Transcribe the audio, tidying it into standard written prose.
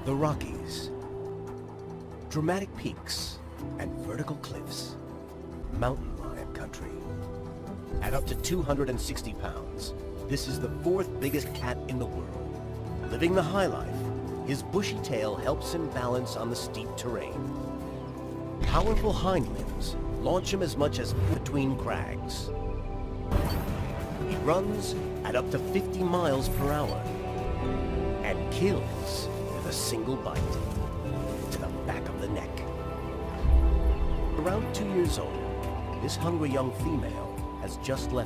The Rockies. Dramatic peaks and vertical cliffs. Mountain lion country. At up to 260 pounds, this is the fourth biggest cat in the world. Living the high life, his bushy tail helps him balance on the steep terrain. Powerful hind limbs launch him as much as between crags. He runs at up to 50 miles per hour and kills with a single bite to the back of the neck. Around 2 years old, this hungry young female has just left